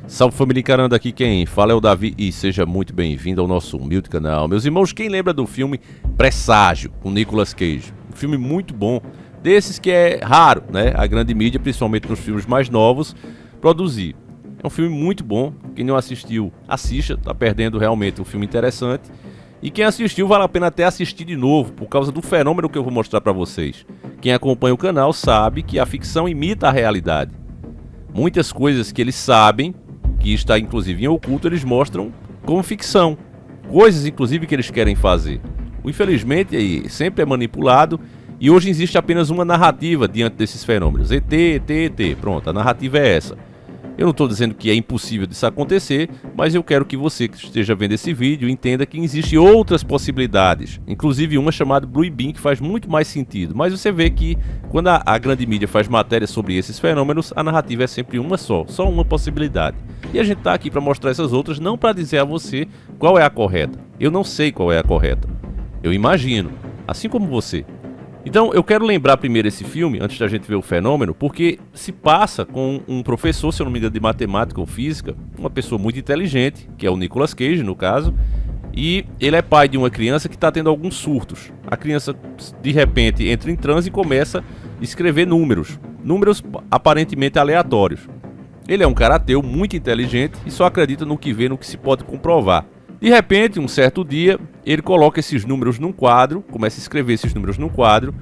Salve família encarando, aqui quem fala é o Davi e seja muito bem-vindo ao nosso humilde canal. Meus irmãos, quem lembra do filme Presságio, com Nicolas Cage? Um filme muito bom, desses que é raro, né? A grande mídia, principalmente nos filmes mais novos, produzir. É um filme muito bom, quem não assistiu, assista, tá perdendo realmente um filme interessante. E quem assistiu, vale a pena até assistir de novo, por causa do fenômeno que eu vou mostrar pra vocês. Quem acompanha o canal sabe que a ficção imita a realidade. Muitas coisas que eles sabem, que está inclusive em oculto, eles mostram como ficção. Coisas inclusive que eles querem fazer. Infelizmente sempre é manipulado e hoje existe apenas uma narrativa diante desses fenômenos. ET, ET, ET. Pronto, a narrativa é essa. Eu não estou dizendo que é impossível disso acontecer, mas eu quero que você que esteja vendo esse vídeo entenda que existem outras possibilidades. Inclusive uma chamada Blue Beam, que faz muito mais sentido. Mas você vê que quando a grande mídia faz matéria sobre esses fenômenos, a narrativa é sempre uma só uma possibilidade. E a gente está aqui para mostrar essas outras, não para dizer a você qual é a correta. Eu não sei qual é a correta. Eu imagino, assim como você. Então eu quero lembrar primeiro esse filme, antes da gente ver o fenômeno, porque se passa com um professor, se eu não me engano, de matemática ou física, uma pessoa muito inteligente, que é o Nicolas Cage no caso, e ele é pai de uma criança que está tendo alguns surtos. A criança de repente entra em transe e começa a escrever números aparentemente aleatórios. Ele é um cara ateu muito inteligente e só acredita no que vê, no que se pode comprovar. De repente, um certo dia, ele coloca esses números num quadro, começa a escrever esses números num quadro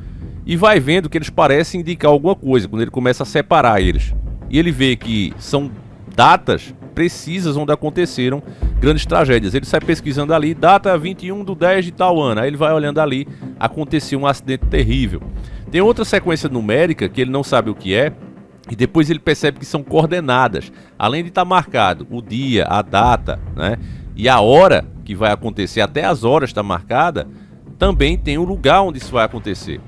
e vai vendo que eles parecem indicar alguma coisa, quando ele começa a separar eles. E ele vê que são datas precisas onde aconteceram grandes tragédias. Ele sai pesquisando ali, data 21/10 de tal ano. Aí ele vai olhando ali, aconteceu um acidente terrível. Tem outra sequência numérica que ele não sabe o que é, e depois ele percebe que são coordenadas. Além de estar marcado o dia, a data, né? E a hora que vai acontecer, até as horas está marcada, também tem o lugar onde isso vai acontecer.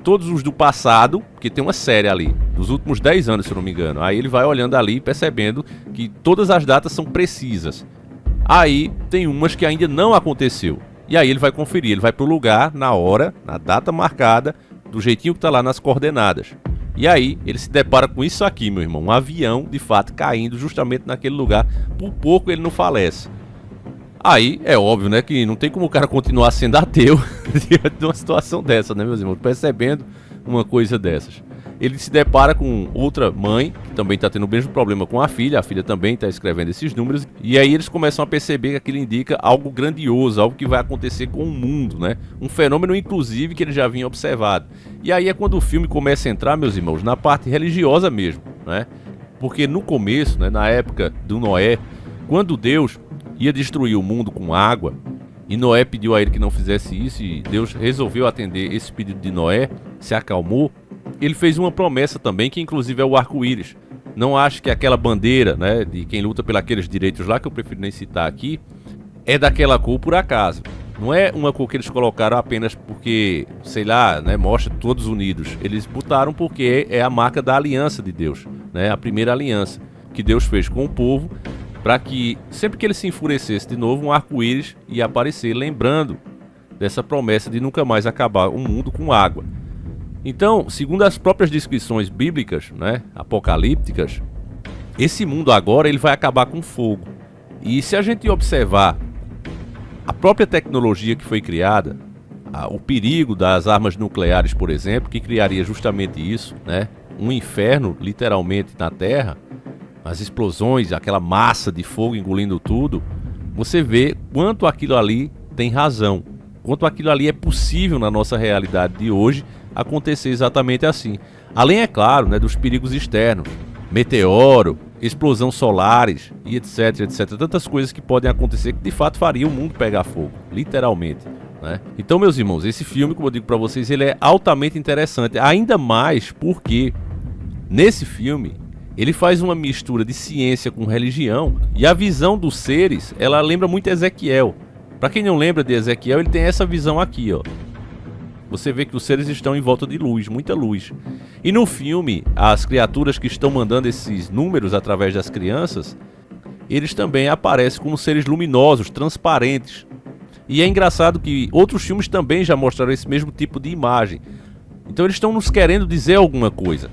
Todos os do passado, porque tem uma série ali, dos últimos 10 anos, se eu não me engano. Aí ele vai olhando ali, percebendo que todas as datas são precisas. Aí tem umas que ainda não aconteceu. E aí ele vai conferir, ele vai pro lugar, na hora, na data marcada, do jeitinho que está lá nas coordenadas. E aí ele se depara com isso aqui, meu irmão, um avião de fato caindo justamente naquele lugar. Por pouco ele não falece. Aí é óbvio, né, que não tem como o cara continuar sendo ateu diante de uma situação dessa, né, meus irmãos? Percebendo uma coisa dessas. Ele se depara com outra mãe, que também está tendo o mesmo problema com a filha também está escrevendo esses números, e aí eles começam a perceber que aquilo indica algo grandioso, algo que vai acontecer com o mundo, né? Um fenômeno, inclusive, que ele já vinha observado. E aí é quando o filme começa a entrar, meus irmãos, na parte religiosa mesmo, né? Porque no começo, né, na época do Noé, quando Deus ia destruir o mundo com água, e Noé pediu a ele que não fizesse isso, e Deus resolveu atender esse pedido de Noé, se acalmou. Ele fez uma promessa também, que inclusive é o arco-íris. Não acho que aquela bandeira, né, de quem luta pelos aqueles direitos lá, que eu prefiro nem citar aqui, é daquela cor por acaso. Não é uma cor que eles colocaram apenas porque, sei lá, né, mostra todos unidos. Eles botaram porque é a marca da aliança de Deus, né, a primeira aliança que Deus fez com o povo, para que sempre que ele se enfurecesse de novo, um arco-íris ia aparecer, lembrando dessa promessa de nunca mais acabar o mundo com água. Então, segundo as próprias descrições bíblicas, né, apocalípticas, esse mundo agora ele vai acabar com fogo. E se a gente observar a própria tecnologia que foi criada, o perigo das armas nucleares, por exemplo, que criaria justamente isso, né, um inferno literalmente na Terra, as explosões, aquela massa de fogo engolindo tudo, você vê quanto aquilo ali tem razão, quanto aquilo ali é possível na nossa realidade de hoje acontecer exatamente assim. Além, é claro, né, dos perigos externos, meteoro, explosão solares e etc, etc. Tantas coisas que podem acontecer que de fato fariam o mundo pegar fogo, literalmente, né? Então, meus irmãos, esse filme, como eu digo para vocês, ele é altamente interessante, ainda mais porque nesse filme ele faz uma mistura de ciência com religião, e a visão dos seres, ela lembra muito Ezequiel. Para quem não lembra de Ezequiel, ele tem essa visão aqui, ó. Você vê que os seres estão em volta de luz, muita luz. E no filme, as criaturas que estão mandando esses números através das crianças, eles também aparecem como seres luminosos, transparentes. E é engraçado que outros filmes também já mostraram esse mesmo tipo de imagem. Então eles estão nos querendo dizer alguma coisa.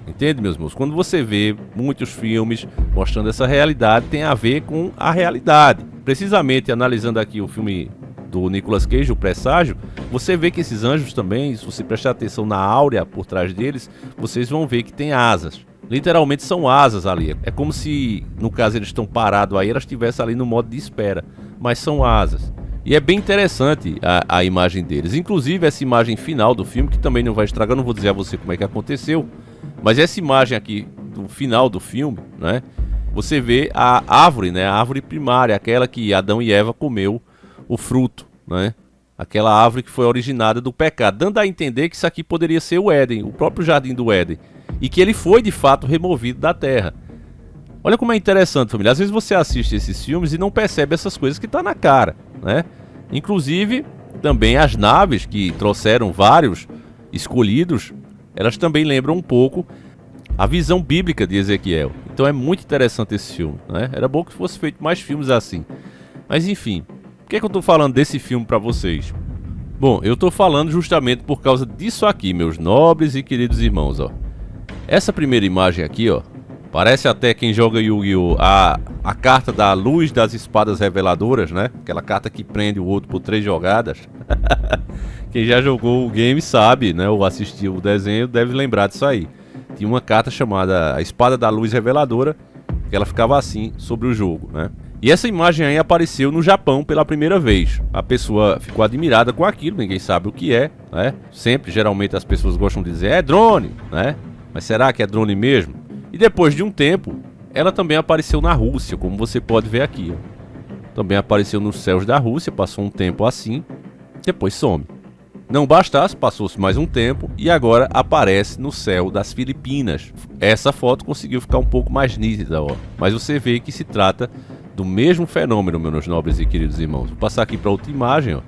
Entende, meus irmãos? Quando você vê muitos filmes mostrando essa realidade, tem a ver com a realidade. Precisamente analisando aqui o filme do Nicolas Cage, o Presságio, você vê que esses anjos também, se você prestar atenção na áurea por trás deles, vocês vão ver que tem asas. Literalmente são asas ali. É como se, no caso, eles estão parados aí, elas estivessem ali no modo de espera. Mas são asas. E é bem interessante a imagem deles. Inclusive essa imagem final do filme, que também não vai estragar, não vou dizer a você como é que aconteceu. Mas essa imagem aqui do final do filme, né? Você vê a árvore, né? A árvore primária, aquela que Adão e Eva comeu o fruto, né? Aquela árvore que foi originada do pecado, dando a entender que isso aqui poderia ser o Éden, o próprio jardim do Éden, e que ele foi de fato removido da terra. Olha como é interessante, família. Às vezes você assiste esses filmes e não percebe essas coisas que tá na cara, né? Inclusive, também as naves que trouxeram vários escolhidos, elas também lembram um pouco a visão bíblica de Ezequiel. Então é muito interessante esse filme, né? Era bom que fosse feito mais filmes assim. Mas enfim, por que eu tô falando desse filme pra vocês? Bom, eu tô falando justamente por causa disso aqui, meus nobres e queridos irmãos, ó. Essa primeira imagem aqui, ó, parece até quem joga Yu-Gi-Oh! A carta da luz das espadas reveladoras, né? Aquela carta que prende o outro por 3 jogadas. Quem já jogou o game sabe, né? Ou assistiu o desenho deve lembrar disso aí. Tinha uma carta chamada a Espada da Luz Reveladora, que ela ficava assim sobre o jogo, né? E essa imagem aí apareceu no Japão pela primeira vez. A pessoa ficou admirada com aquilo, ninguém sabe o que é, né? Sempre, geralmente as pessoas gostam de dizer, é drone, né? Mas será que é drone mesmo? E depois de um tempo, ela também apareceu na Rússia, como você pode ver aqui, ó. Também apareceu nos céus da Rússia, passou um tempo assim, depois some. Não bastasse, passou-se mais um tempo e agora aparece no céu das Filipinas. Essa foto conseguiu ficar um pouco mais nítida, ó. Mas você vê que se trata do mesmo fenômeno, meus nobres e queridos irmãos. Vou passar aqui para outra imagem, ó.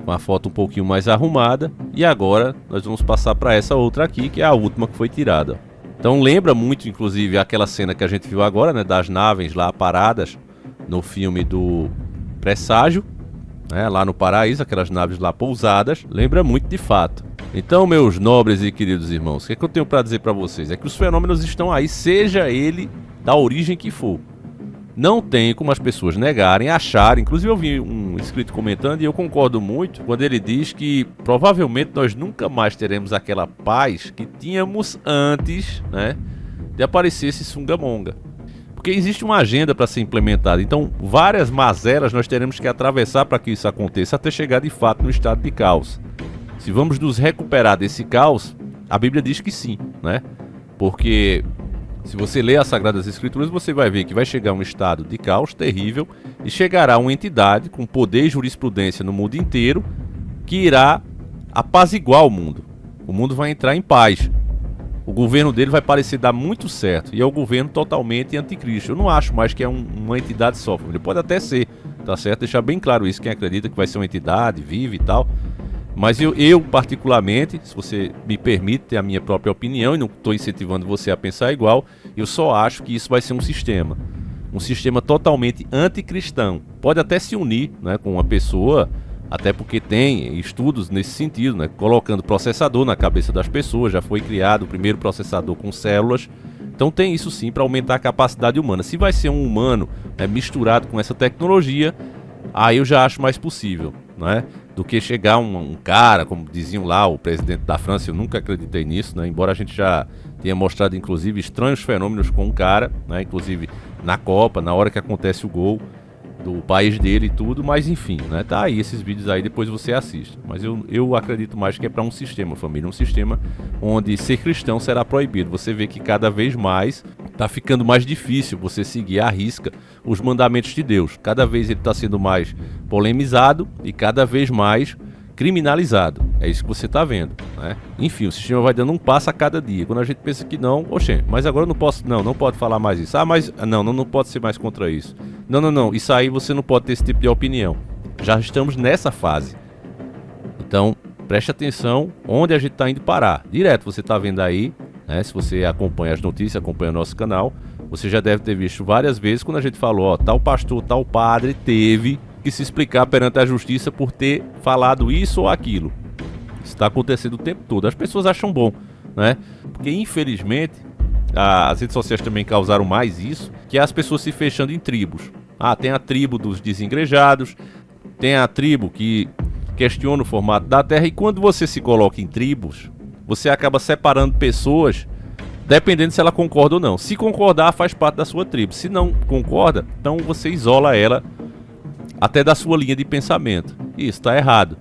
Uma foto um pouquinho mais arrumada. E agora nós vamos passar para essa outra aqui, que é a última que foi tirada, ó. Então lembra muito, inclusive, aquela cena que a gente viu agora, né? Das naves lá paradas no filme do Presságio. Lá no paraíso, aquelas naves lá pousadas, lembra muito de fato. Então, meus nobres e queridos irmãos, o que eu tenho para dizer para vocês? É que os fenômenos estão aí, seja ele da origem que for. Não tem como as pessoas negarem, acharem. Inclusive eu vi um inscrito comentando e eu concordo muito quando ele diz que provavelmente nós nunca mais teremos aquela paz que tínhamos antes, né, de aparecer esse Sungamonga. Porque existe uma agenda para ser implementada. Então, várias mazelas nós teremos que atravessar para que isso aconteça até chegar de fato no estado de caos. Se vamos nos recuperar desse caos, a Bíblia diz que sim, né? Porque se você ler as Sagradas Escrituras, você vai ver que vai chegar um estado de caos terrível e chegará uma entidade com poder e jurisprudência no mundo inteiro que irá apaziguar o mundo. O mundo vai entrar em paz. O governo dele vai parecer dar muito certo. E é um governo totalmente anticristo. Eu não acho mais que é uma entidade só. Ele pode até ser, tá certo? Deixar bem claro isso. Quem acredita que vai ser uma entidade, vive e tal. Mas eu particularmente, se você me permite ter a minha própria opinião, e não estou incentivando você a pensar igual, eu só acho que isso vai ser um sistema. Um sistema totalmente anticristão. Pode até se unir, né, com uma pessoa... Até porque tem estudos nesse sentido, né? Colocando processador na cabeça das pessoas. Já foi criado o primeiro processador com células. Então tem isso sim para aumentar a capacidade humana. Se vai ser um humano, né, misturado com essa tecnologia, aí eu já acho mais possível, né? Do que chegar um cara, como diziam lá, o presidente da França. Eu nunca acreditei nisso, né? Embora a gente já tenha mostrado inclusive estranhos fenômenos com um cara, né? Inclusive na Copa, na hora que acontece o gol do país dele e tudo, mas enfim, né? Tá aí esses vídeos aí, depois você assiste. Mas eu acredito mais que é para um sistema, família, um sistema onde ser cristão será proibido. Você vê que cada vez mais tá ficando mais difícil você seguir à risca os mandamentos de Deus. Cada vez ele está sendo mais polemizado e cada vez mais criminalizado. É isso que você está vendo, né? Enfim, o sistema vai dando um passo a cada dia. Quando a gente pensa que não, oxê, mas agora eu não posso, não pode falar mais isso. Ah, mas não pode ser mais contra isso. Não, isso aí você não pode ter esse tipo de opinião. Já estamos nessa fase. Então, preste atenção onde a gente está indo parar. Direto, você está vendo aí, né? Se você acompanha as notícias, acompanha o nosso canal, você já deve ter visto várias vezes quando a gente falou, ó, tal pastor, tal padre teve que se explicar perante a justiça por ter falado isso ou aquilo. Isso está acontecendo o tempo todo. As pessoas acham bom, né? Porque infelizmente as redes sociais também causaram mais isso, que é as pessoas se fechando em tribos. Tem a tribo dos desengrejados, tem a tribo que questiona o formato da Terra, e quando você se coloca em tribos, você acaba separando pessoas dependendo se ela concorda ou não. Se concordar, faz parte da sua tribo. Se não concorda, então você isola ela até da sua linha de pensamento. E isso está errado.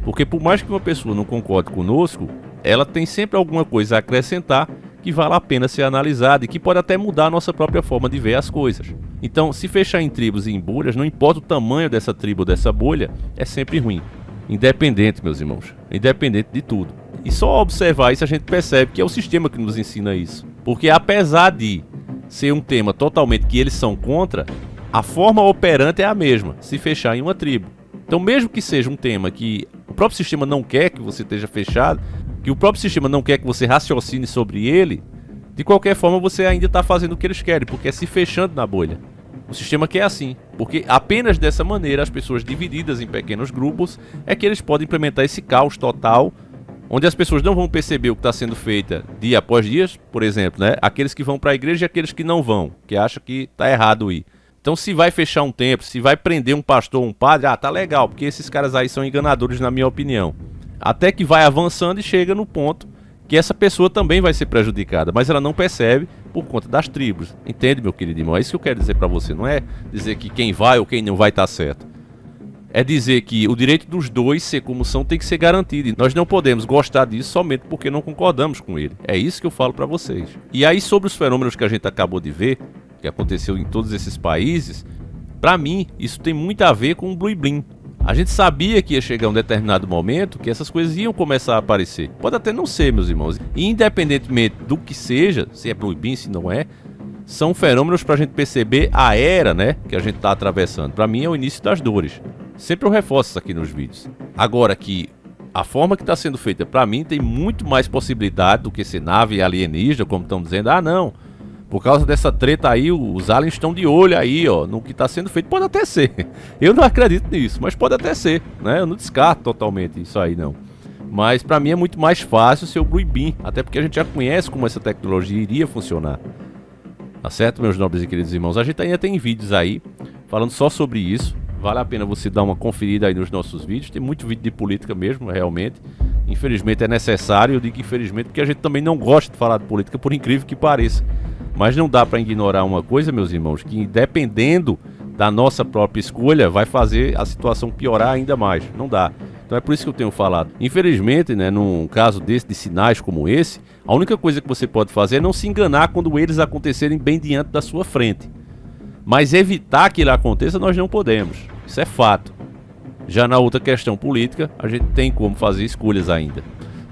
Porque por mais que uma pessoa não concorde conosco, ela tem sempre alguma coisa a acrescentar que vale a pena ser analisada e que pode até mudar a nossa própria forma de ver as coisas. Então, se fechar em tribos e em bolhas, não importa o tamanho dessa tribo ou dessa bolha, é sempre ruim. Independente, meus irmãos. Independente de tudo. E só observar isso a gente percebe que é o sistema que nos ensina isso. Porque apesar de ser um tema totalmente que eles são contra, a forma operante é a mesma, se fechar em uma tribo. Então mesmo que seja um tema que o próprio sistema não quer que você esteja fechado, que o próprio sistema não quer que você raciocine sobre ele, de qualquer forma você ainda está fazendo o que eles querem, porque é se fechando na bolha. O sistema quer assim, porque apenas dessa maneira as pessoas divididas em pequenos grupos é que eles podem implementar esse caos total, onde as pessoas não vão perceber o que está sendo feito dia após dia, por exemplo, né? Aqueles que vão para a igreja e aqueles que não vão, que acham que está errado ir. Então se vai fechar um templo, se vai prender um pastor ou um padre, tá legal, porque esses caras aí são enganadores na minha opinião. Até que vai avançando e chega no ponto que essa pessoa também vai ser prejudicada, mas ela não percebe por conta das tribos. Entende, meu querido irmão? É isso que eu quero dizer para você, não é dizer que quem vai ou quem não vai tá certo. É dizer que o direito dos dois ser como são tem que ser garantido. E nós não podemos gostar disso somente porque não concordamos com ele. É isso que eu falo para vocês. E aí sobre os fenômenos que a gente acabou de ver, que aconteceu em todos esses países, para mim isso tem muito a ver com o Blue Blim. A gente sabia que ia chegar um determinado momento que essas coisas iam começar a aparecer. Pode até não ser, meus irmãos. E independentemente do que seja, se é Blue Blim, se não é, são fenômenos para a gente perceber a era, né, que a gente está atravessando. Para mim é o início das dores. Sempre eu reforço isso aqui nos vídeos. Agora que a forma que está sendo feita, para mim, tem muito mais possibilidade do que ser nave alienígena, como estão dizendo. Não, por causa dessa treta aí, os aliens estão de olho aí, ó, no que está sendo feito. Pode até ser. Eu não acredito nisso, mas pode até ser, né? Eu não descarto totalmente isso aí, não. Mas para mim é muito mais fácil ser o Blue Beam, até porque a gente já conhece como essa tecnologia iria funcionar. Tá certo, meus nobres e queridos irmãos? A gente ainda tem vídeos aí falando só sobre isso. Vale a pena você dar uma conferida aí nos nossos vídeos. Tem muito vídeo de política mesmo, realmente. Infelizmente é necessário, eu digo infelizmente porque a gente também não gosta de falar de política, por incrível que pareça. Mas não dá para ignorar uma coisa, meus irmãos, que dependendo da nossa própria escolha, vai fazer a situação piorar ainda mais. Não dá. Então é por isso que eu tenho falado. Infelizmente, né, num caso desse, de sinais como esse, a única coisa que você pode fazer é não se enganar quando eles acontecerem bem diante da sua frente. Mas evitar que ele aconteça nós não podemos. Isso é fato. Já na outra questão política, a gente tem como fazer escolhas ainda.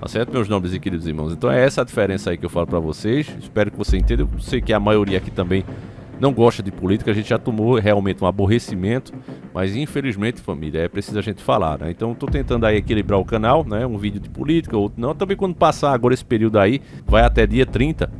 Tá certo, meus nobres e queridos irmãos? Então é essa a diferença aí que eu falo pra vocês. Espero que você entenda. Eu sei que a maioria aqui também não gosta de política. A gente já tomou realmente um aborrecimento. Mas infelizmente, família, é preciso a gente falar, né? Então eu tô tentando aí equilibrar o canal, né? Um vídeo de política, outro não. Também quando passar agora esse período aí, vai até dia 30.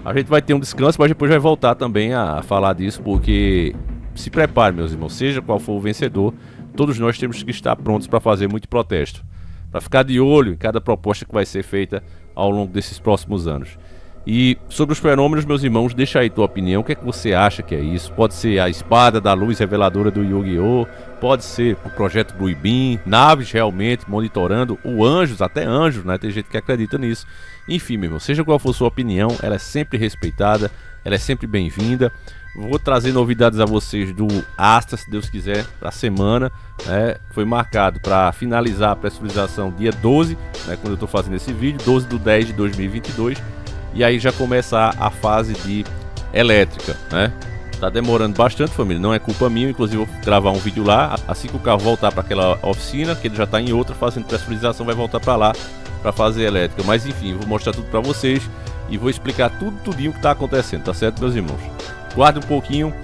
A gente vai ter um descanso, mas depois vai voltar também a falar disso, porque se prepare, meus irmãos, seja qual for o vencedor, todos nós temos que estar prontos para fazer muito protesto, para ficar de olho em cada proposta que vai ser feita ao longo desses próximos anos. E sobre os fenômenos, meus irmãos, deixa aí tua opinião, o que é que você acha que é isso? Pode ser a espada da luz reveladora do Yu-Gi-Oh!, pode ser o projeto Blue Beam, naves realmente monitorando, ou anjos, até anjos, né? Tem gente que acredita nisso. Enfim, meu irmão, seja qual for a sua opinião, ela é sempre respeitada, ela é sempre bem-vinda. Vou trazer novidades a vocês do Astra, se Deus quiser, para a semana, né? Foi marcado para finalizar a pressurização dia 12, né? Quando eu estou fazendo esse vídeo, 12/10/2022. E aí já começa a fase de elétrica, né? Tá demorando bastante, família, não é culpa minha. Inclusive eu vou gravar um vídeo lá, assim que o carro voltar para aquela oficina, que ele já tá em outra fazendo pressurização, vai voltar para lá para fazer elétrica. Mas enfim, vou mostrar tudo para vocês e vou explicar tudinho que tá acontecendo, tá certo, meus irmãos? Guarde um pouquinho,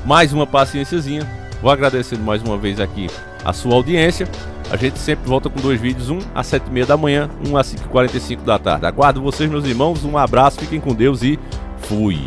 mais uma paciênciazinha. Vou agradecendo mais uma vez aqui a sua audiência. A gente sempre volta com 2 vídeos, um às 7h30 da manhã, um às 5h45 da tarde. Aguardo vocês, meus irmãos, um abraço, fiquem com Deus e fui!